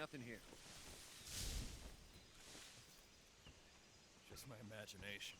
Nothing here. Just my imagination.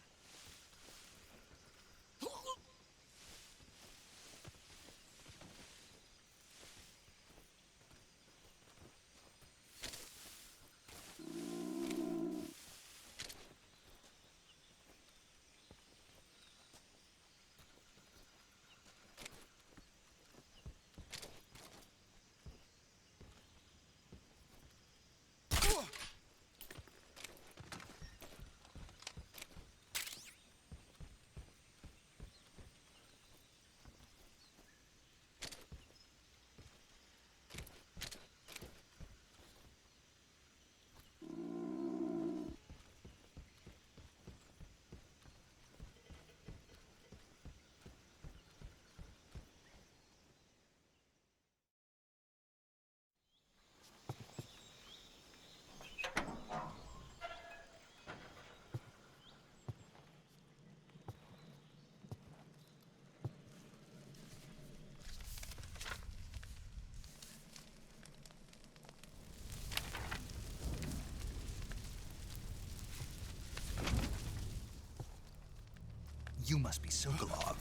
You must be Sokolov.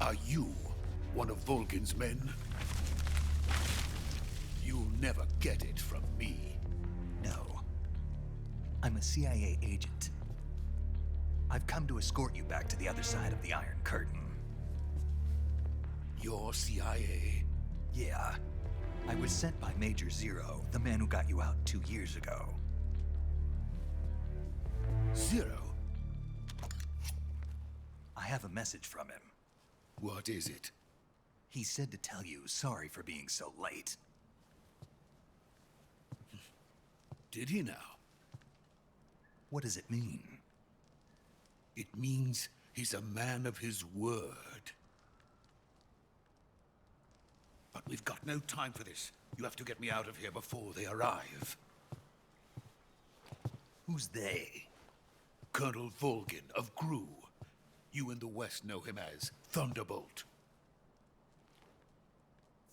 Are you one of Volgin's men? You'll never get it from me. No. I'm a CIA agent. I've come to escort you back to the other side of the Iron Curtain. You're CIA? Yeah. I was sent by Major Zero, the man who got you out 2 years ago. Zero? I have a message from him. What is it? He said to tell you sorry for being so late. Did he now? What does it mean? It means he's a man of his word. But we've got no time for this. You have to get me out of here before they arrive. Who's they? Colonel Volgin of GRU. You in the West know him as Thunderbolt.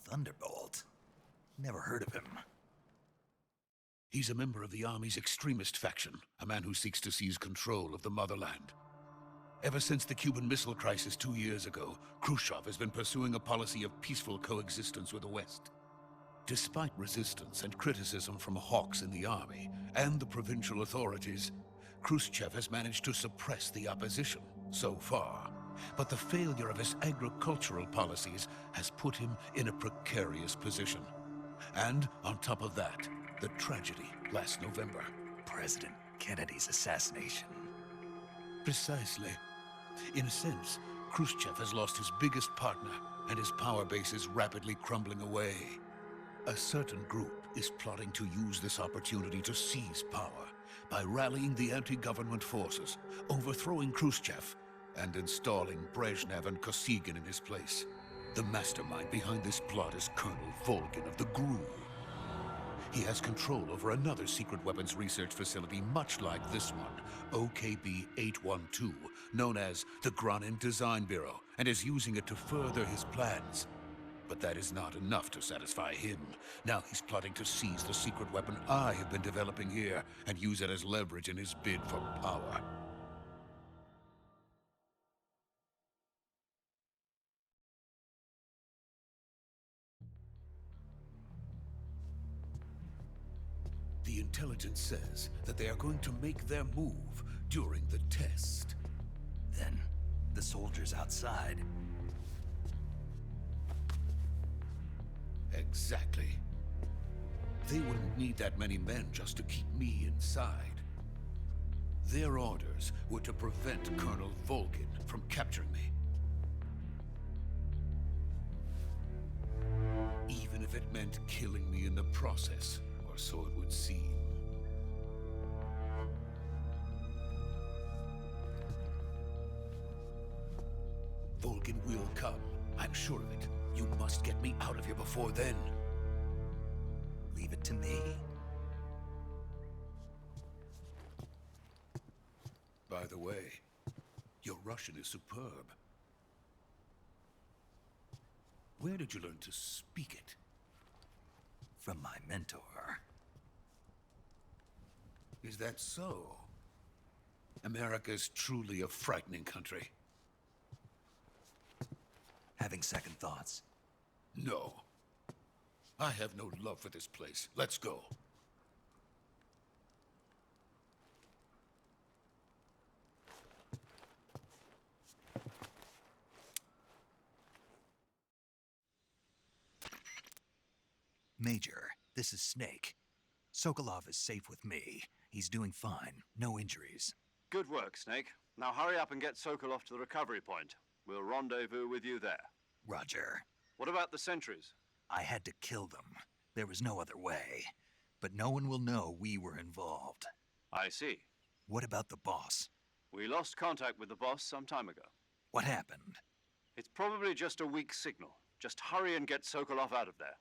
Thunderbolt? Never heard of him. He's a member of the Army's extremist faction, a man who seeks to seize control of the motherland. Ever since the Cuban Missile Crisis 2 years ago, Khrushchev has been pursuing a policy of peaceful coexistence with the West. Despite resistance and criticism from hawks in the army and the provincial authorities, Khrushchev has managed to suppress the opposition so far. But the failure of his agricultural policies has put him in a precarious position. And on top of that, the tragedy last November. President Kennedy's assassination. Precisely. In a sense, Khrushchev has lost his biggest partner, and his power base is rapidly crumbling away. A certain group is plotting to use this opportunity to seize power by rallying the anti-government forces, overthrowing Khrushchev, and installing Brezhnev and Kosygin in his place. The mastermind behind this plot is Colonel Volgin of the GRU. He has control over another secret weapons research facility much like this one, OKB-812, known as the Granin Design Bureau, and is using it to further his plans. But that is not enough to satisfy him. Now he's plotting to seize the secret weapon I have been developing here and use it as leverage in his bid for power. The intelligence says that they are going to make their move during the test. Then, the soldiers outside. Exactly. They wouldn't need that many men just to keep me inside. Their orders were to prevent Colonel Volgin from capturing me. Even if it meant killing me in the process, or so it would seem. Volgin will come. I'm sure of it. You must get me out of here before then. Leave it to me. By the way, your Russian is superb. Where did you learn to speak it? from my mentor. Is that so? America's truly a frightening country. Having second thoughts? No. I have no love for this place. Let's go. Major, this is Snake. Sokolov is safe with me. He's doing fine. No injuries. Good work, Snake. Now hurry up and get Sokolov to the recovery point. We'll rendezvous with you there. Roger. What about the sentries? I had to kill them. There was no other way. But no one will know we were involved. I see. What about the boss? We lost contact with the boss some time ago. What happened? It's probably just a weak signal. Just hurry and get Sokolov out of there.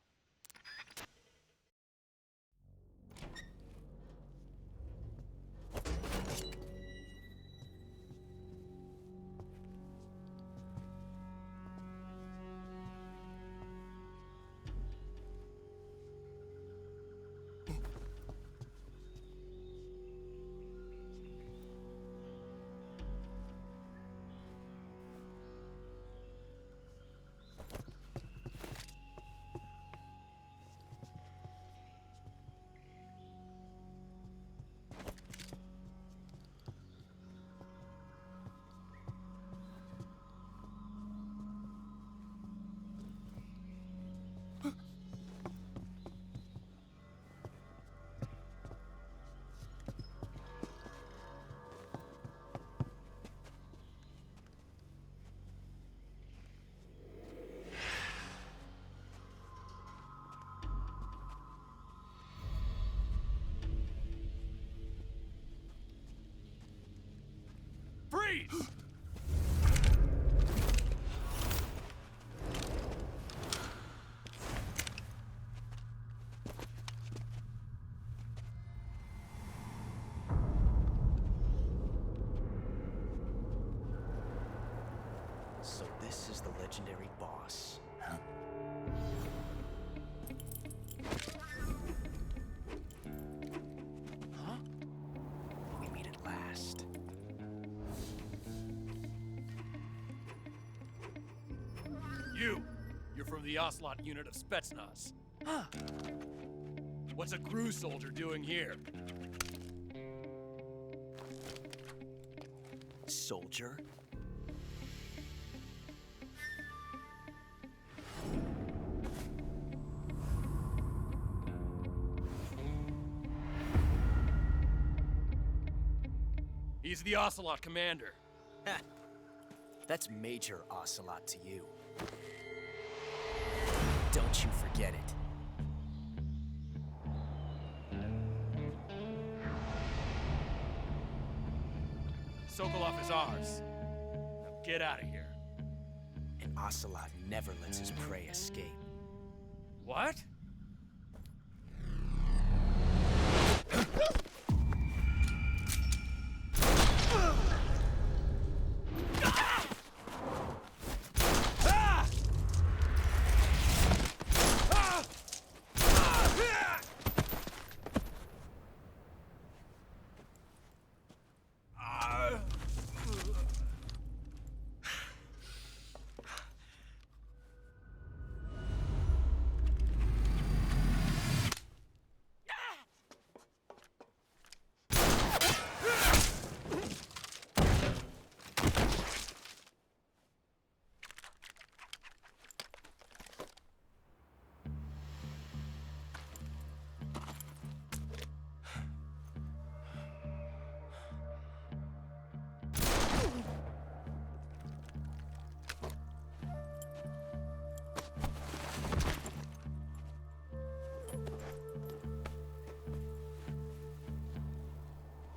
Freeze! So this is the legendary boss. Huh? Huh? We meet at last. You're from the Ocelot unit of Spetsnaz. Huh. What's a crew soldier doing here? Soldier? He's the Ocelot commander. Ha! That's Major Ocelot to you. Don't you forget it. Sokolov is ours. Now get out of here. And Ocelot never lets his prey escape. What?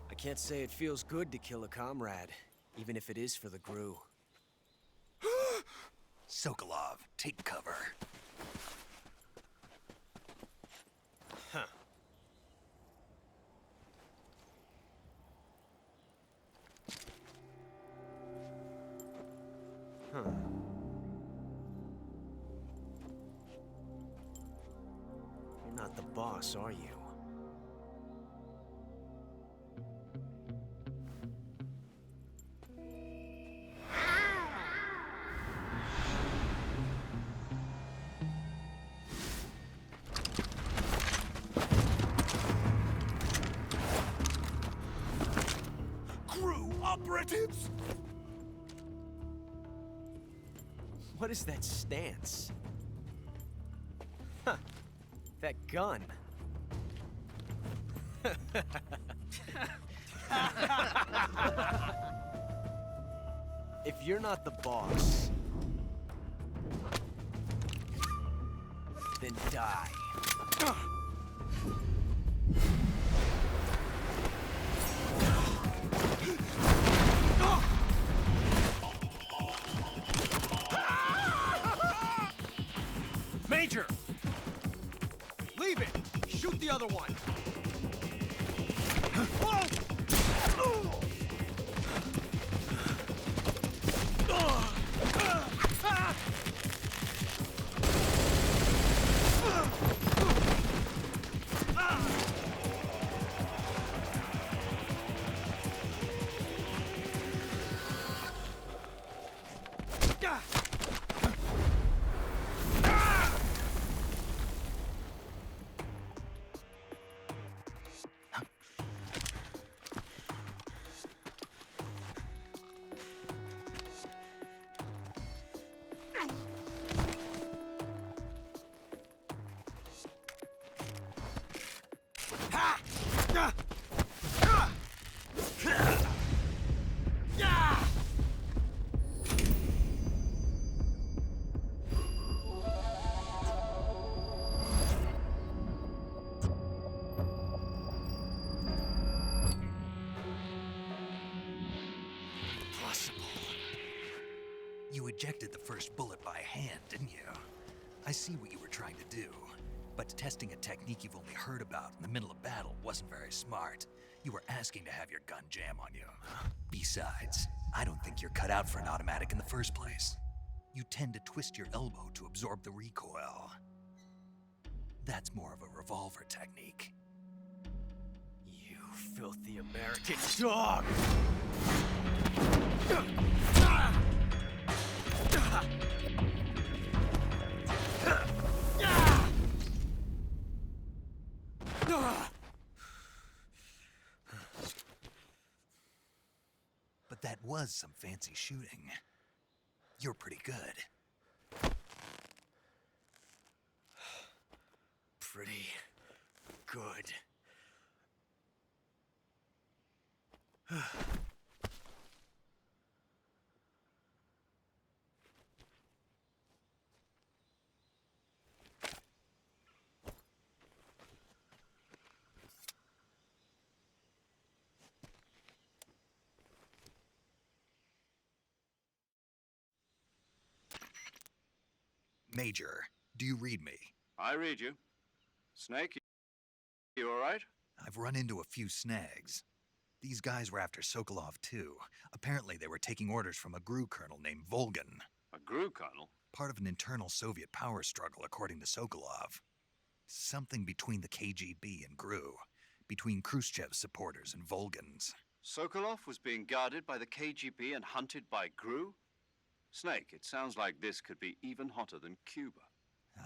I can't say it feels good to kill a comrade, even if it is for the GRU. Sokolov, take cover. Huh. Huh. You're not not the boss, are you? Crew operatives! What is that stance? Huh. That gun. If you're not the boss, then die. Major! Leave it! Shoot the other one! You ejected the first bullet by hand, didn't you? I see what you were trying to do. But testing a technique you've only heard about in the middle of battle wasn't very smart. You were asking to have your gun jam on you. Besides, I don't think you're cut out for an automatic in the first place. You tend to twist your elbow to absorb the recoil. That's more of a revolver technique. You filthy American dog! But that was some fancy shooting. You're pretty good. Pretty good. Major, do you read me? I read you. Snake, you all right? I've run into a few snags. These guys were after Sokolov too. Apparently they were taking orders from a GRU colonel named Volgan. A GRU colonel? Part of an internal Soviet power struggle, according to Sokolov. Something between the KGB and GRU. Between Khrushchev's supporters and Volgan's. Sokolov was being guarded by the KGB and hunted by GRU? Snake, it sounds like this could be even hotter than Cuba.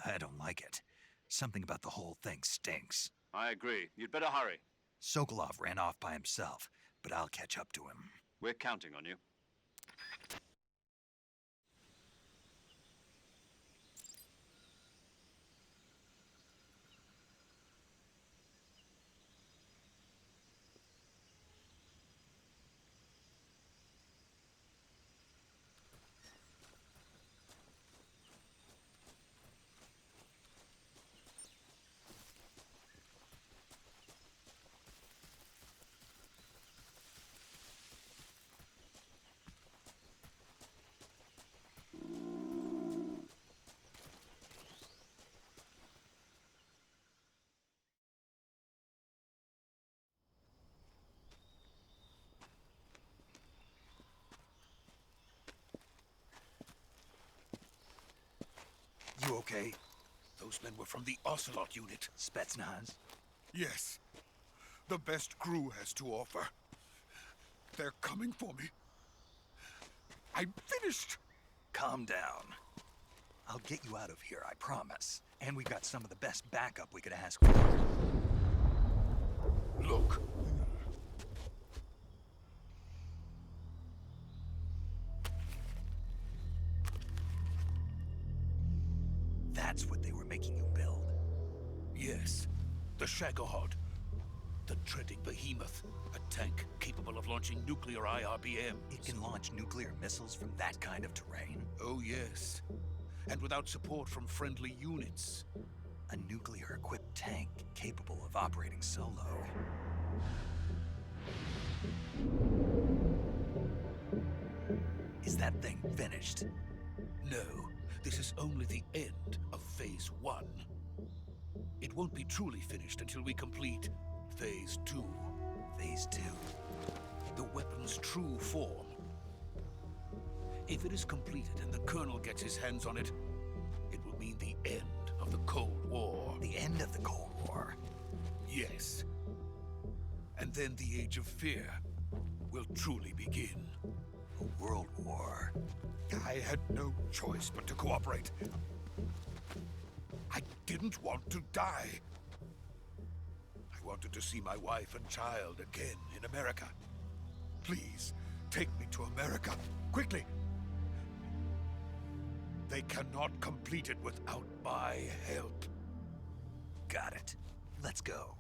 I don't like it. Something about the whole thing stinks. I agree. You'd better hurry. Sokolov ran off by himself, but I'll catch up to him. We're counting on you. You okay? Those men were from the Ocelot unit. Spetsnaz? Yes. The best Gru has to offer. They're coming for me. I'm finished! Calm down. I'll get you out of here, I promise. And we got some of the best backup we could ask for. Look. That's what they were making you build. Yes. The Shagohod. The treading behemoth. A tank capable of launching nuclear IRBM. It can launch nuclear missiles from that kind of terrain? Oh, yes. And without support from friendly units. A nuclear-equipped tank capable of operating solo. Is that thing finished? No, this is only the end of Phase 1. It won't be truly finished until we complete Phase 2. Phase 2. The weapon's true form. If it is completed and the Colonel gets his hands on it, it will mean the end of the Cold War. The end of the Cold War? Yes. And then the Age of Fear will truly begin. A world war? I had no choice but to cooperate. I didn't want to die. I wanted to see my wife and child again in America. Please, take me to America, quickly. They cannot complete it without my help. Got it. Let's go.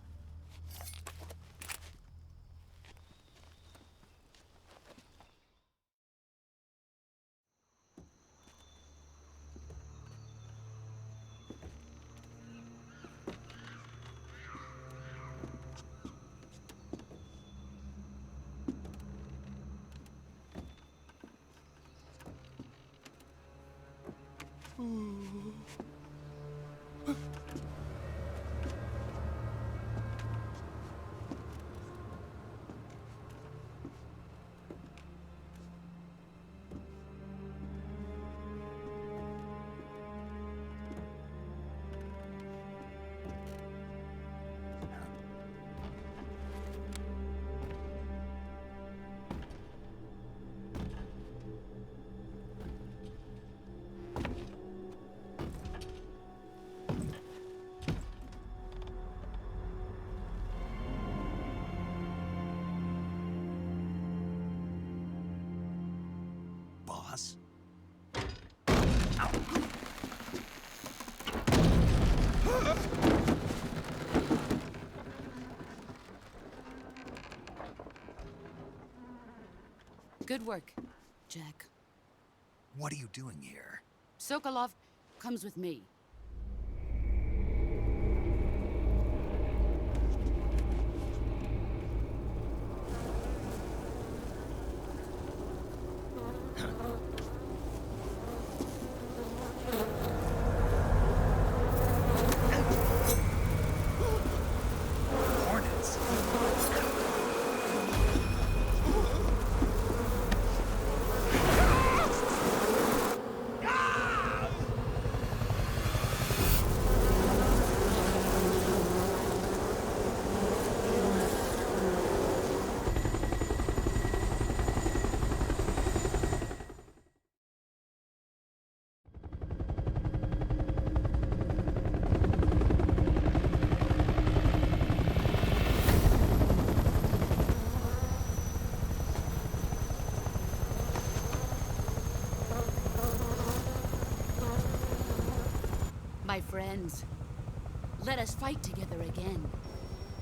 Boss? Good work, Jack. What are you doing here? Sokolov comes with me. Hornets? My friends, let us fight together again.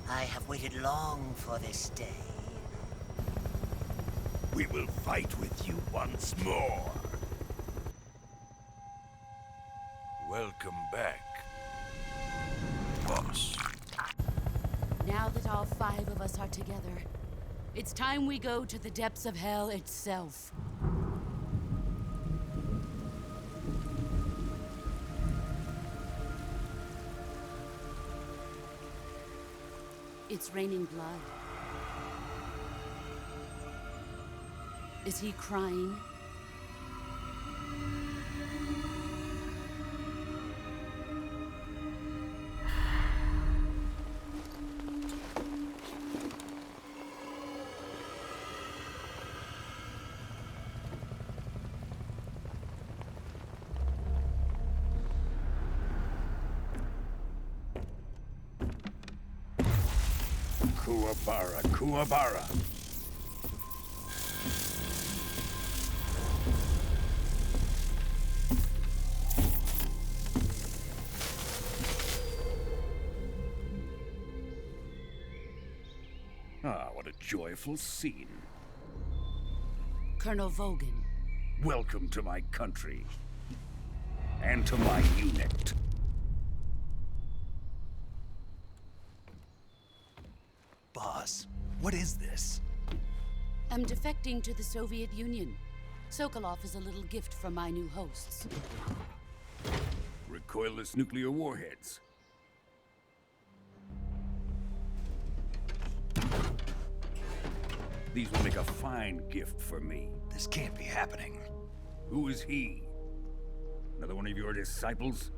I have waited long for this day. We will fight with you once more. Welcome back, boss. Now that all 5 of us are together, it's time we go to the depths of hell itself. It's raining blood. Is he crying? Kuwabara, Kuwabara. Ah, what a joyful scene. Colonel Vogan. Welcome to my country. And to my unit. Boss, what is this? I'm defecting to the Soviet Union. Sokolov is a little gift from my new hosts. Recoilless nuclear warheads. These will make a fine gift for me. This can't be happening. Who is he? Another one of your disciples?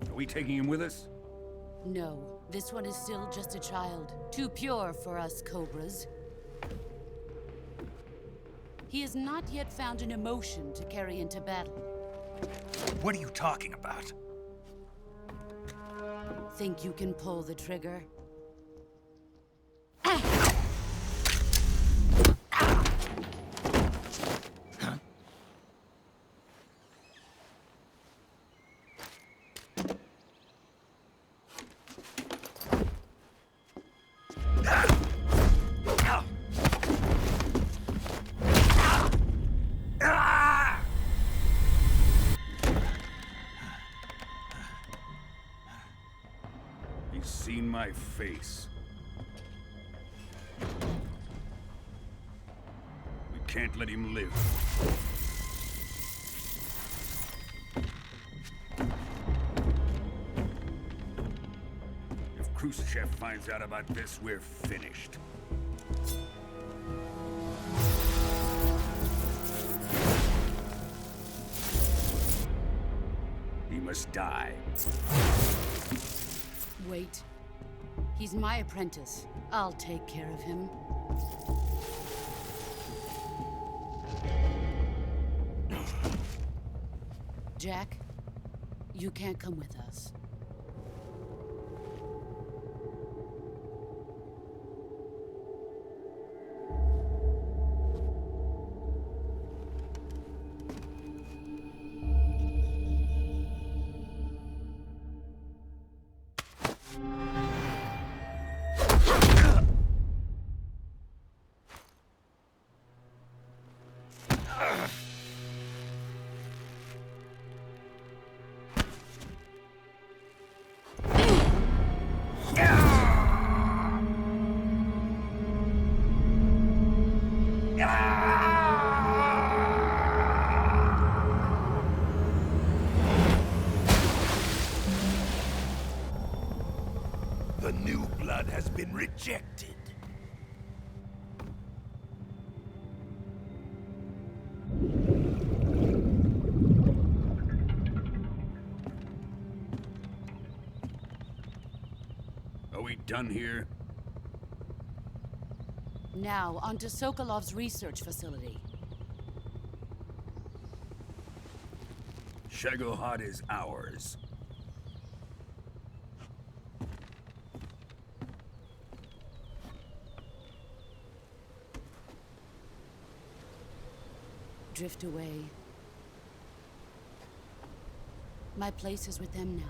Are we taking him with us? No, this one is still just a child. Too pure for us Cobras. He has not yet found an emotion to carry into battle. What are you talking about? Think you can pull the trigger? He's seen my face. We can't let him live. If Khrushchev finds out about this, we're finished. He must die. Wait. He's my apprentice. I'll take care of him. Jack, you can't come with us. The new blood has been rejected. Are we done here? Now, onto Sokolov's research facility. Shagohod is ours. Drift away. My place is with them now.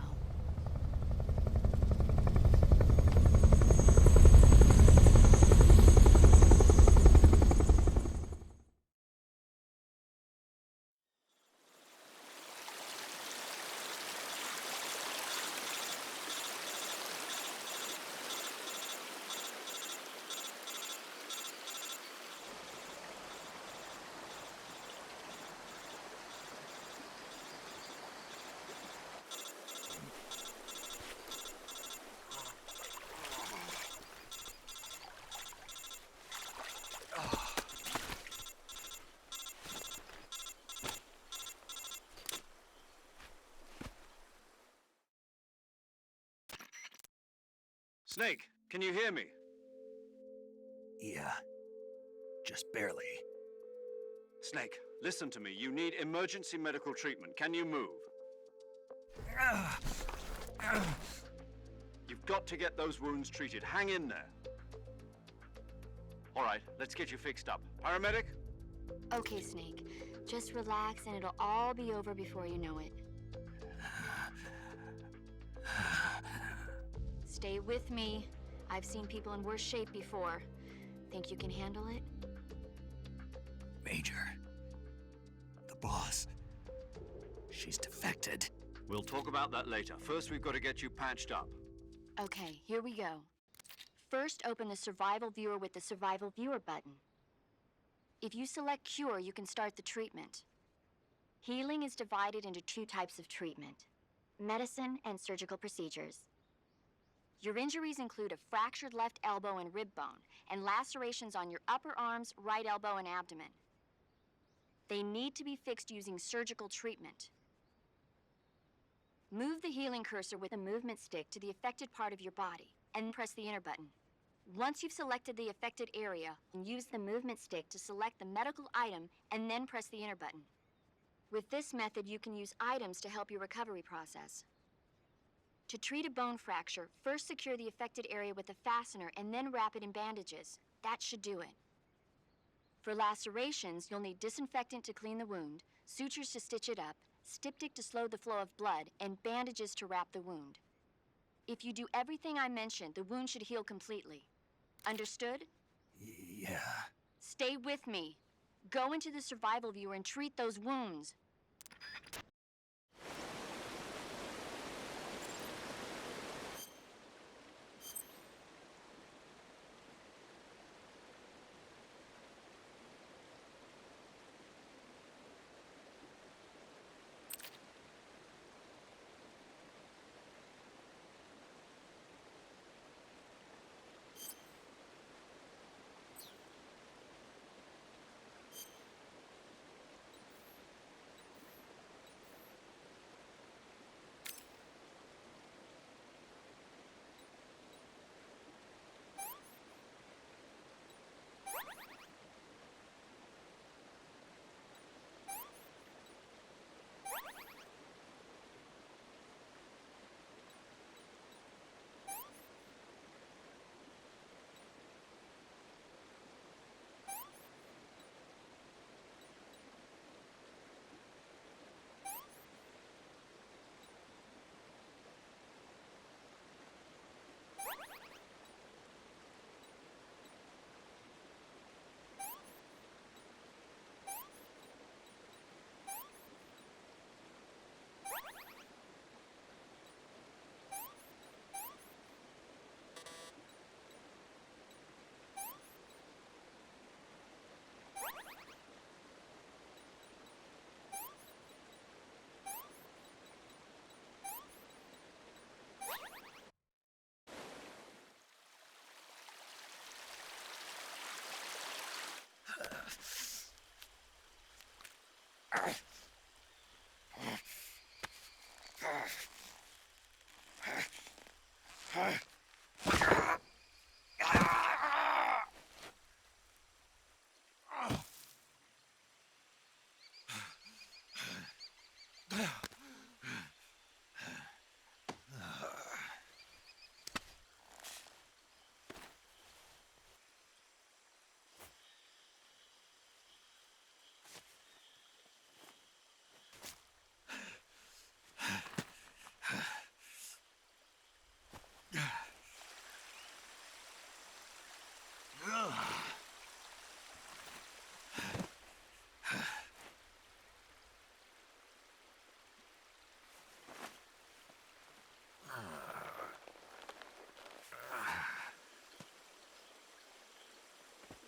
Snake, can you hear me? Yeah, just barely. Snake, listen to me. You need emergency medical treatment. Can you move? You've got to get those wounds treated. Hang in there. All right, let's get you fixed up. Paramedic? Okay, Snake. Just relax and it'll all be over before you know it. Stay with me. I've seen people in worse shape before. Think you can handle it? Major. The boss. She's defected. We'll talk about that later. First, we've got to get you patched up. Okay, here we go. First, open the Survival Viewer with the Survival Viewer button. If you select Cure, you can start the treatment. Healing is divided into 2 types of treatment: medicine and surgical procedures. Your injuries include a fractured left elbow and rib bone, and lacerations on your upper arms, right elbow, and abdomen. They need to be fixed using surgical treatment. Move the healing cursor with a movement stick to the affected part of your body, and press the enter button. Once you've selected the affected area, use the movement stick to select the medical item, and then press the enter button. With this method, you can use items to help your recovery process. To treat a bone fracture, first secure the affected area with a fastener and then wrap it in bandages. That should do it. For lacerations, you'll need disinfectant to clean the wound, sutures to stitch it up, styptic to slow the flow of blood, and bandages to wrap the wound. If you do everything I mentioned, the wound should heal completely. Understood? Yeah. Stay with me. Go into the Survival Viewer and treat those wounds.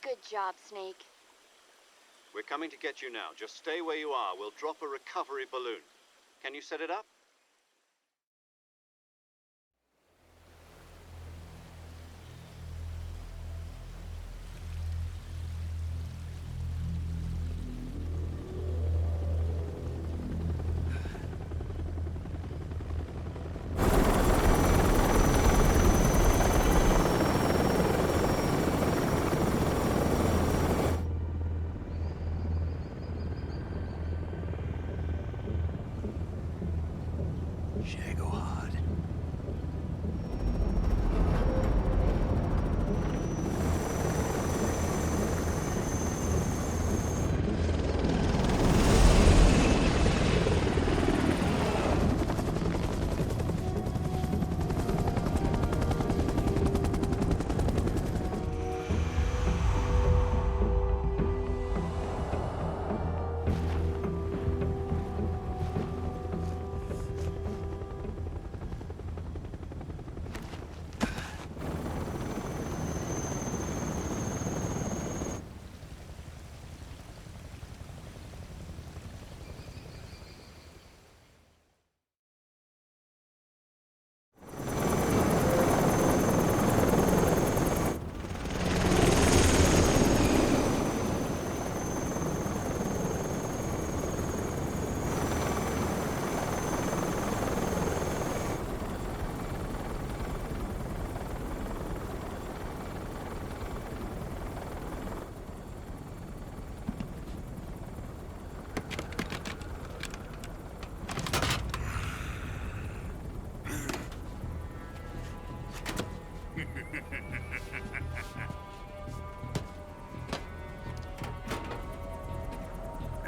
Good job, Snake. We're coming to get you now. Just stay where you are. We'll drop a recovery balloon. Can you set it up?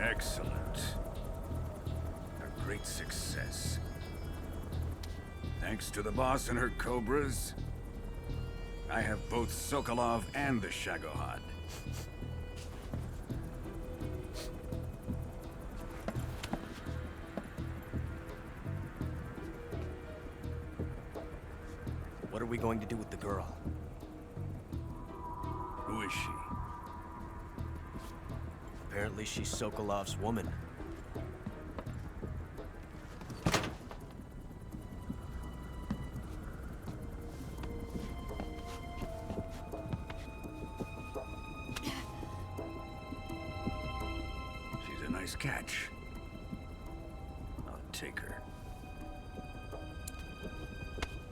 Excellent. A great success. Thanks to the boss and her cobras, I have both Sokolov and the Shagohod. What are we going to do with the girl? Who is she? Apparently she's Sokolov's woman. She's a nice catch. I'll take her.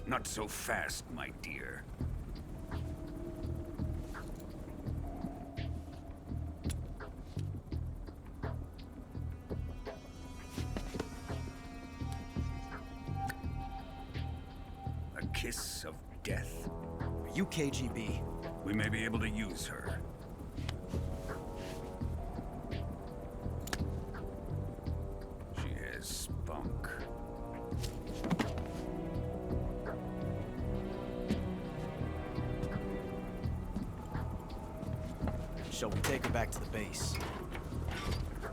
Not so fast, my dear. A kiss of death. Are you KGB? We may be able to use her. She has spunk. Shall we take her back to the base?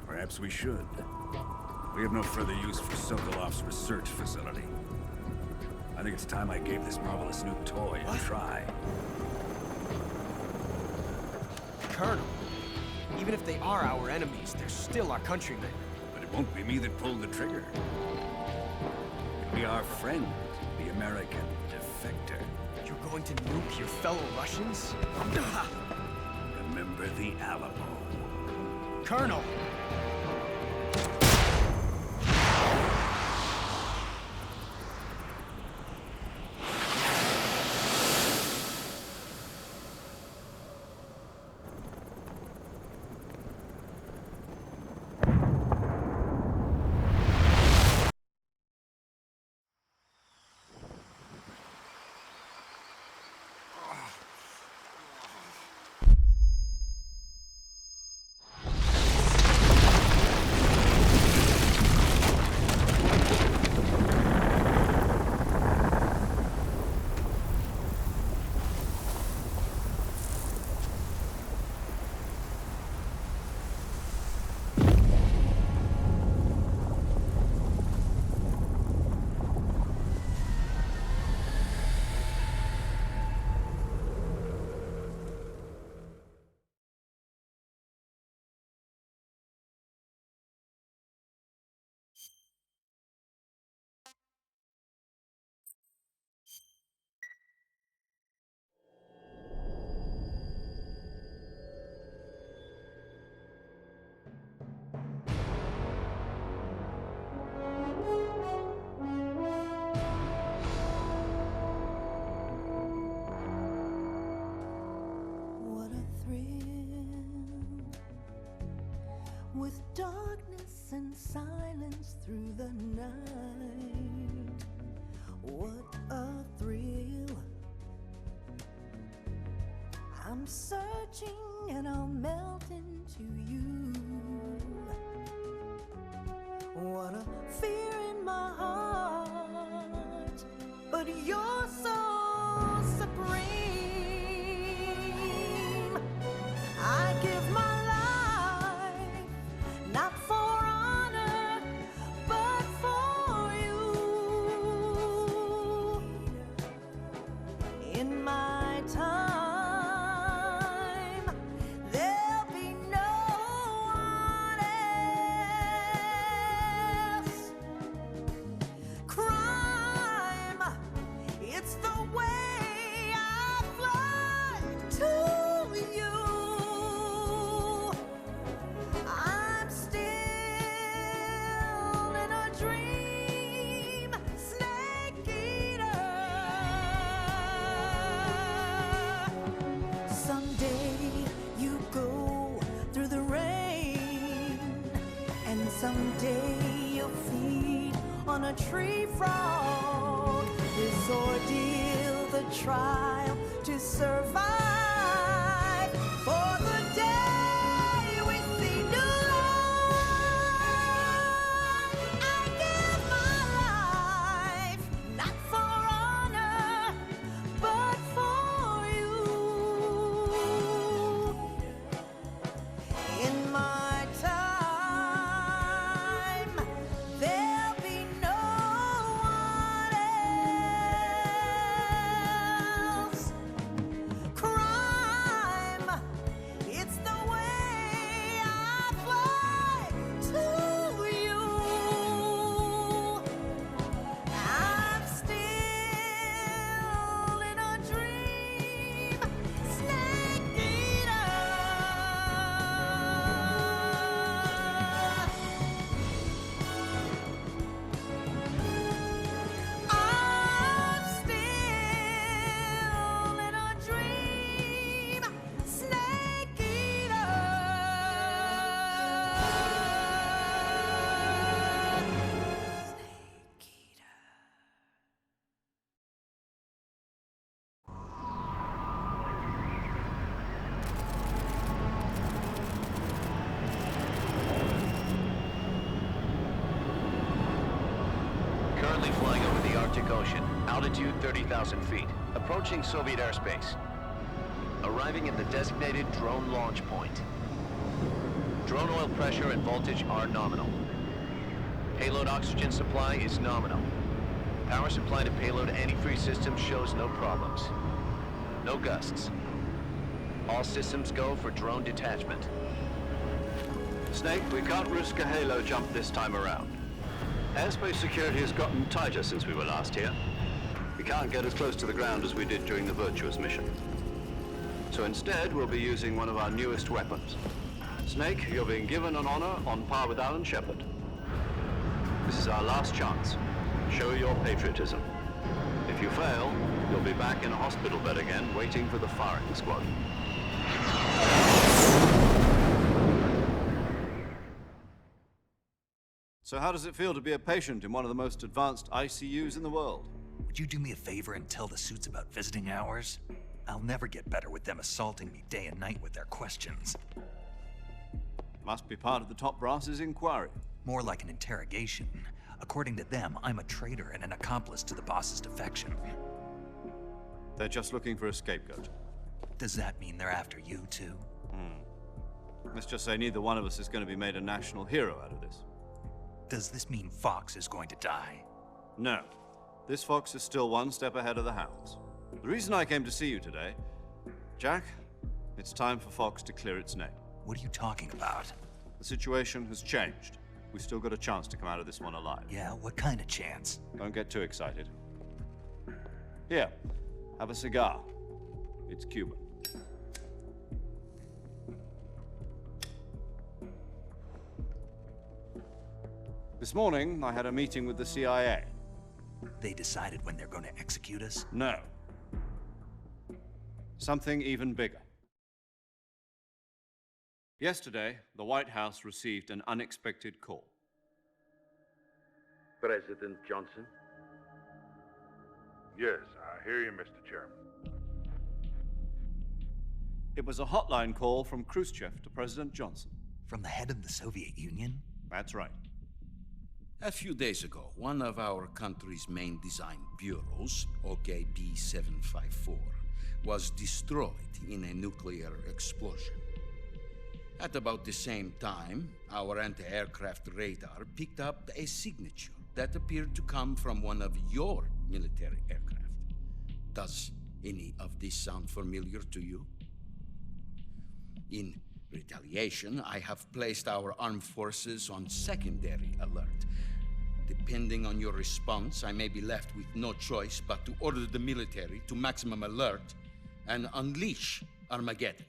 Perhaps we should. We have no further use for Sokolov's research facility. I think it's time I gave this marvelous new toy a try. Colonel, even if they are our enemies, they're still our countrymen. But it won't be me that pulled the trigger. It'll be our friend, the American defector. You're going to nuke your fellow Russians? Remember the Alamo. Colonel! With darkness and silence through the night, what a thrill. I'm searching and I'll melt into you. What a fear in my heart, but you're so supreme. I give my not for honor, but for you. In my time, there'll be no one else. Crime, it's the way I fly to you. I'm still in a dream, snake eater. Someday you go through the rain, and someday you'll feed on a tree frog. This ordeal, the trial to survive for the day we see new light. currently flying over the Arctic Ocean. Altitude 30,000 feet. Approaching Soviet airspace. Arriving at the designated drone launch point. Drone oil pressure and voltage are nominal. Payload oxygen supply is nominal. Power supply to payload antifreeze system shows no problems. No gusts. All systems go for drone detachment. Snake, we can't risk a halo jump this time around. Airspace security has gotten tighter since we were last here. We can't get as close to the ground as we did during the Virtuous mission. So instead, we'll be using one of our newest weapons. Snake, you're being given an honor on par with Alan Shepard. This is our last chance. Show your patriotism. If you fail, you'll be back in a hospital bed again, waiting for the firing squad. So how does it feel to be a patient in one of the most advanced ICUs in the world? Would you do me a favor and tell the suits about visiting hours? I'll never get better with them assaulting me day and night with their questions. Must be part of the top brass's inquiry. More like an interrogation. According to them, I'm a traitor and an accomplice to the boss's defection. They're just looking for a scapegoat. Does that mean they're after you, too? Let's just say neither one of us is going to be made a national hero out of this. Does this mean Fox is going to die? No. This Fox is still one step ahead of the Hounds. The reason I came to see you today, Jack, it's time for Fox to clear its name. What are you talking about? The situation has changed. We've still got a chance to come out of this one alive. Yeah, what kind of chance? Don't get too excited. Here, have a cigar. It's Cuban. This morning, I had a meeting with the CIA. They decided when they're going to execute us? No. Something even bigger. Yesterday, the White House received an unexpected call. President Johnson? Yes, I hear you, Mr. Chairman. It was a hotline call from Khrushchev to President Johnson. From the head of the Soviet Union? That's right. A few days ago, one of our country's main design bureaus, OKB 754, was destroyed in a nuclear explosion. At about the same time, our anti-aircraft radar picked up a signature that appeared to come from one of your military aircraft. Does any of this sound familiar to you? In retaliation, I have placed our armed forces on secondary alert. Depending on your response, I may be left with no choice but to order the military to maximum alert and unleash Armageddon.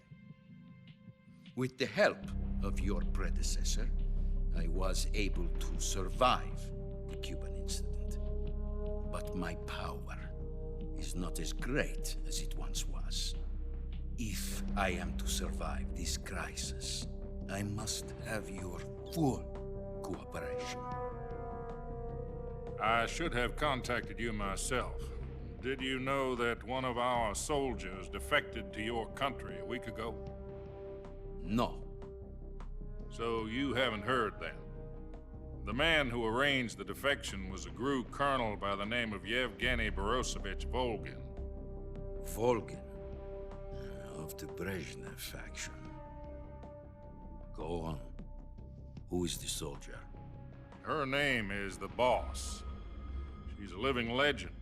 With the help of your predecessor, I was able to survive the Cuban incident. But my power is not as great as it once was. If I am to survive this crisis, I must have your full cooperation. I should have contacted you myself. Did you know that one of our soldiers defected to your country a week ago? No. So you haven't heard then. The man who arranged the defection was a GRU colonel by the name of Yevgeny Borosovich Volgin. Volgin? Of the Brezhnev faction. Go on. Who is the soldier? Her name is the Boss. She's a living legend.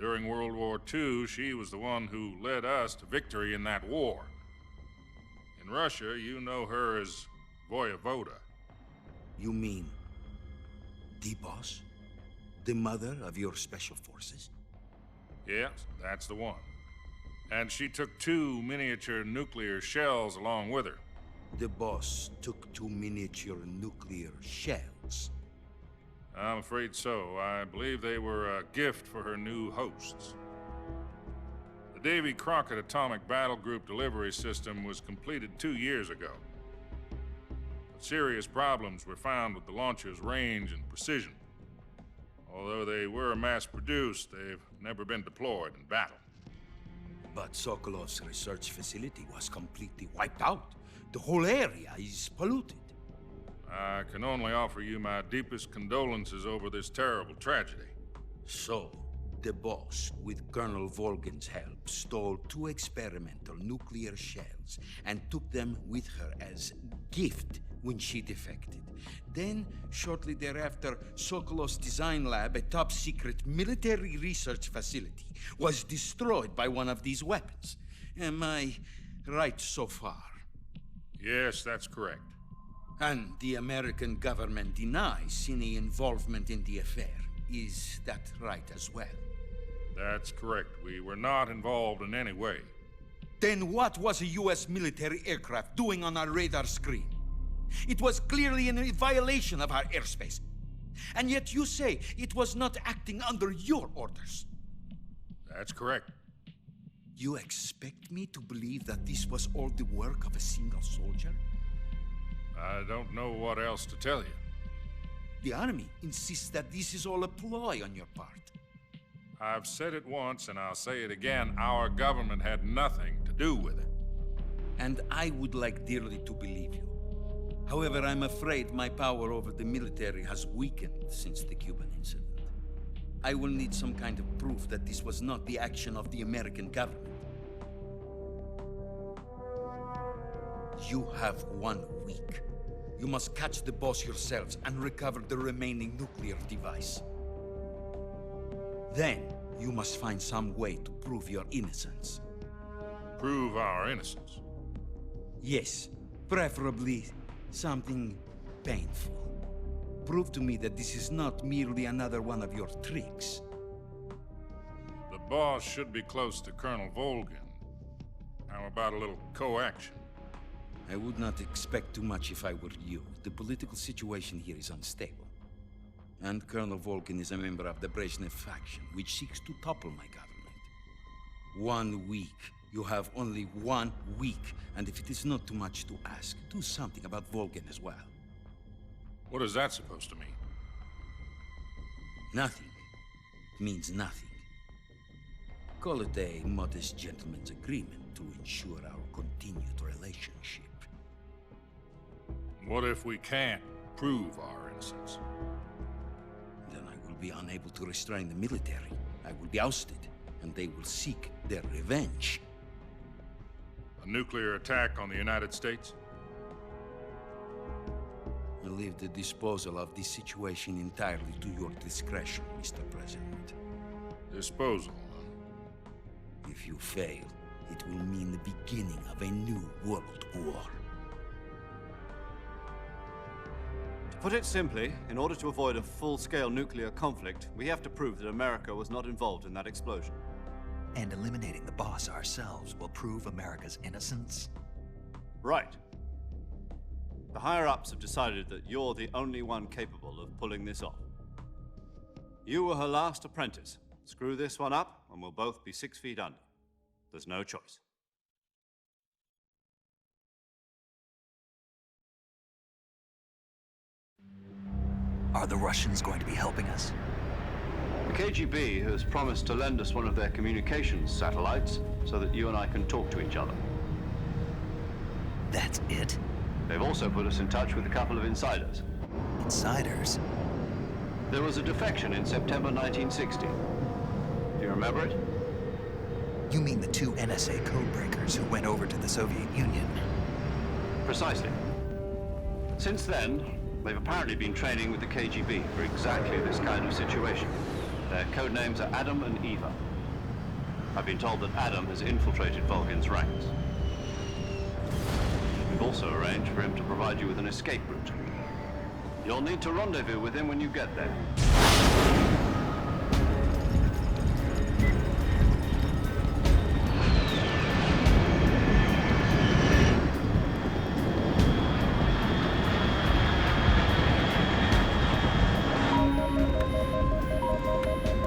During World War II, she was the one who led us to victory in that war. In Russia, you know her as Voyevoda. You mean the Boss? The mother of your special forces? Yes, that's the one. And she took 2 miniature nuclear shells along with her. The Boss took 2 miniature nuclear shells? I'm afraid so. I believe they were a gift for her new hosts. The Davy Crockett Atomic Battle Group delivery system was completed 2 years ago. But serious problems were found with the launcher's range and precision. Although they were mass-produced, they've never been deployed in battle. But Sokolov's research facility was completely wiped out. The whole area is polluted. I can only offer you my deepest condolences over this terrible tragedy. So, the boss, with Colonel Volgin's help, stole 2 experimental nuclear shells and took them with her as gift when she defected. Then, shortly thereafter, Sokolov's design lab, a top-secret military research facility, was destroyed by one of these weapons. Am I right so far? Yes, that's correct. And the American government denies any involvement in the affair. Is that right as well? That's correct. We were not involved in any way. Then what was a U.S. military aircraft doing on our radar screen? It was clearly in violation of our airspace. And yet you say it was not acting under your orders. That's correct. You expect me to believe that this was all the work of a single soldier? I don't know what else to tell you. The Army insists that this is all a ploy on your part. I've said it once, and I'll say it again. Our government had nothing to do with it. And I would like dearly to believe you. However, I'm afraid my power over the military has weakened since the Cuban incident. I will need some kind of proof that this was not the action of the American government. You have 1 week. You must catch the boss yourselves and recover the remaining nuclear device. Then, you must find some way to prove your innocence. Prove our innocence? Yes, preferably something painful. Prove to me that this is not merely another one of your tricks. The boss should be close to Colonel Volgin. How about a little co-action? I would not expect too much if I were you. The political situation here is unstable. And Colonel Volgin is a member of the Brezhnev faction, which seeks to topple my government. 1 week. You have only 1 week. And if it is not too much to ask, do something about Volgin as well. What is that supposed to mean? Nothing. It means nothing. Call it a modest gentleman's agreement to ensure our continued relationship. What if we can't prove our innocence? Then I will be unable to restrain the military. I will be ousted, and they will seek their revenge. A nuclear attack on the United States? I leave the disposal of this situation entirely to your discretion, Mr. President. Disposal? If you fail, it will mean the beginning of a new world war. To put it simply, in order to avoid a full-scale nuclear conflict, we have to prove that America was not involved in that explosion. And eliminating the boss ourselves will prove America's innocence? Right. The higher-ups have decided that you're the only one capable of pulling this off. You were her last apprentice. Screw this one up, and we'll both be 6 feet under. There's no choice. Are the Russians going to be helping us? The KGB has promised to lend us one of their communications satellites so that you and I can talk to each other. That's it? They've also put us in touch with a couple of insiders. Insiders? There was a defection in September 1960. Do you remember it? You mean the 2 NSA codebreakers who went over to the Soviet Union? Precisely. Since then, they've apparently been training with the KGB for exactly this kind of situation. Their code names are Adam and Eva. I've been told that Adam has infiltrated Volgin's ranks. We've also arranged for him to provide you with an escape route. You'll need to rendezvous with him when you get there.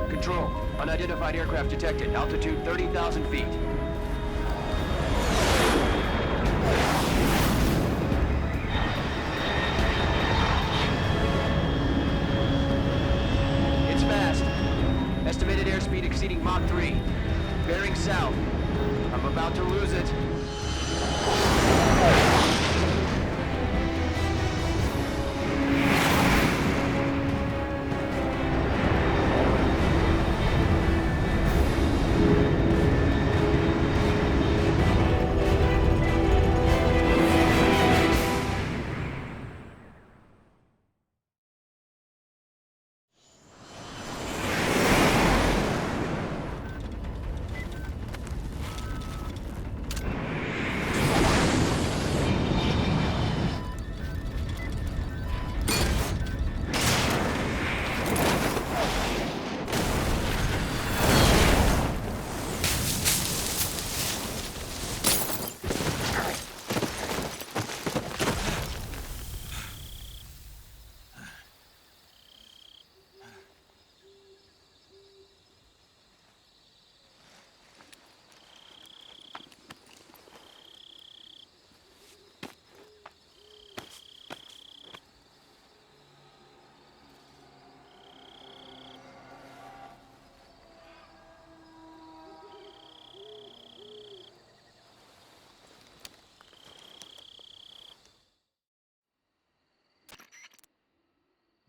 Control. Unidentified aircraft detected. Altitude 30,000 feet. It's fast. Estimated airspeed exceeding Mach 3. Bearing south. I'm about to lose it.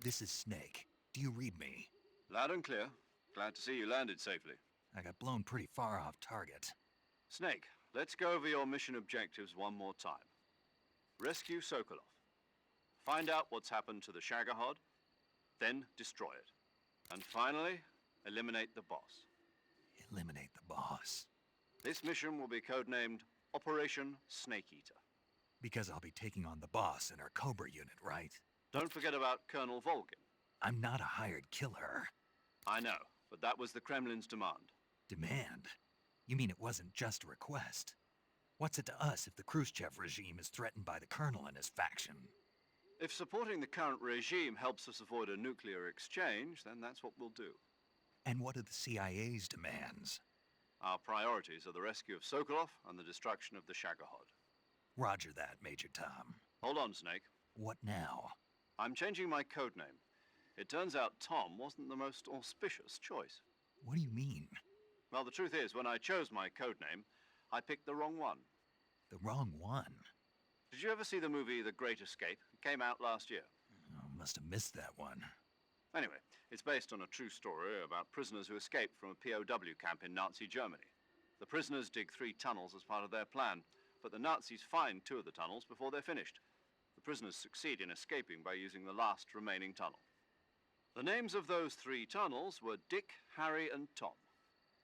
This is Snake. Do you read me? Loud and clear. Glad to see you landed safely. I got blown pretty far off target. Snake, let's go over your mission objectives one more time. Rescue Sokolov. Find out what's happened to the Shagohod, then destroy it. And finally, eliminate the boss. Eliminate the boss. This mission will be codenamed Operation Snake Eater. Because I'll be taking on the boss in our Cobra unit, right? Don't forget about Colonel Volgin. I'm not a hired killer. I know, but that was the Kremlin's demand. Demand? You mean it wasn't just a request? What's it to us if the Khrushchev regime is threatened by the Colonel and his faction? If supporting the current regime helps us avoid a nuclear exchange, then that's what we'll do. And what are the CIA's demands? Our priorities are the rescue of Sokolov and the destruction of the Shagohod. Roger that, Major Tom. Hold on, Snake. What now? I'm changing my codename. It turns out Tom wasn't the most auspicious choice. What do you mean? Well, the truth is, when I chose my codename, I picked the wrong one. The wrong one? Did you ever see the movie The Great Escape? It came out last year. Oh, must have missed that one. Anyway, it's based on a true story about prisoners who escaped from a POW camp in Nazi Germany. The prisoners dig 3 tunnels as part of their plan, but the Nazis find 2 of the tunnels before they're finished. The prisoners succeed in escaping by using the last remaining tunnel. The names of those 3 tunnels were Dick, Harry, and Tom.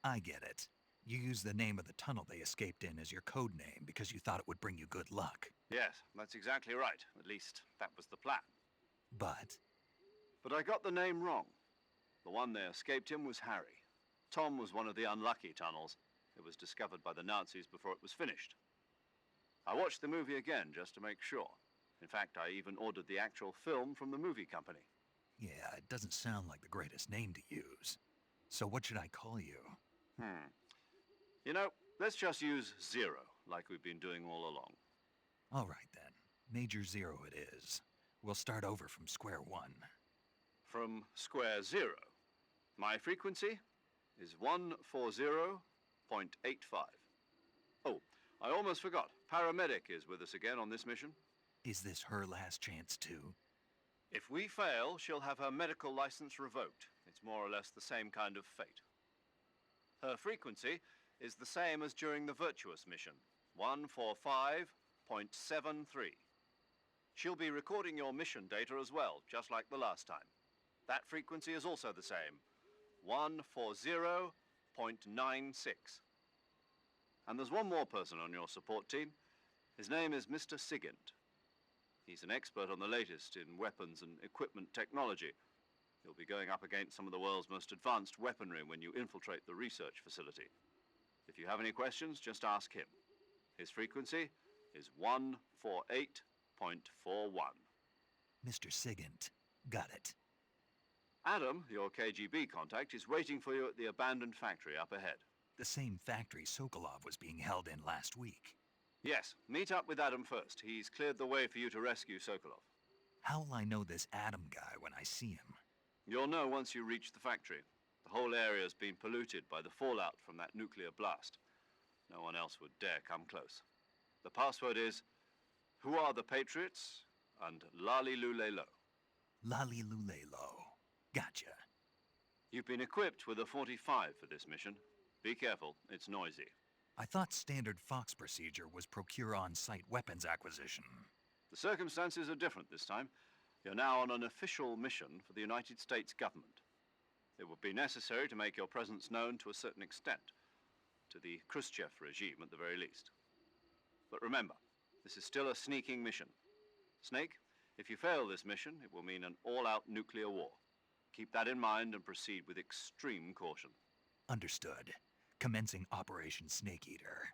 I get it. You used the name of the tunnel they escaped in as your code name because you thought it would bring you good luck. Yes, that's exactly right. At least, that was the plan. But I got the name wrong. The one they escaped in was Harry. Tom was one of the unlucky tunnels. It was discovered by the Nazis before it was finished. I watched the movie again just to make sure. In fact, I even ordered the actual film from the movie company. yeah, it doesn't sound like the greatest name to use. So what should I call you? You know, let's just use Zero, like we've been doing all along. All right then. Major Zero it is. We'll start over from square one. From square 0. My frequency is 140.85. Oh, I almost forgot. Paramedic is with us again on this mission. Is this her last chance too? If we fail, she'll have her medical license revoked. It's more or less the same kind of fate. Her frequency is the same as during the Virtuous mission, 145.73. She'll be recording your mission data as well, just like the last time. That frequency is also the same, 140.96. And there's one more person on your support team. His name is Mr. Sigint. He's an expert on the latest in weapons and equipment technology. You'll be going up against some of the world's most advanced weaponry when you infiltrate the research facility. If you have any questions, just ask him. His frequency is 148.41. Mr. Sigint. Got it. Adam, your KGB contact, is waiting for you at the abandoned factory up ahead. The same factory Sokolov was being held in last week. Yes, meet up with Adam first. He's cleared the way for you to rescue Sokolov. How will I know this Adam guy when I see him? You'll know once you reach the factory. The whole area's been polluted by the fallout from that nuclear blast. No one else would dare come close. The password is, "Who are the Patriots?" and Lali Lulelo. Lali Lulelo. Gotcha. You've been equipped with a 45 for this mission. Be careful, it's noisy. I thought standard Fox procedure was procure on-site weapons acquisition. The circumstances are different this time. You're now on an official mission for the United States government. It would be necessary to make your presence known to a certain extent, to the Khrushchev regime at the very least. But remember, this is still a sneaking mission. Snake, if you fail this mission, it will mean an all-out nuclear war. Keep that in mind and proceed with extreme caution. Understood. Commencing Operation Snake Eater.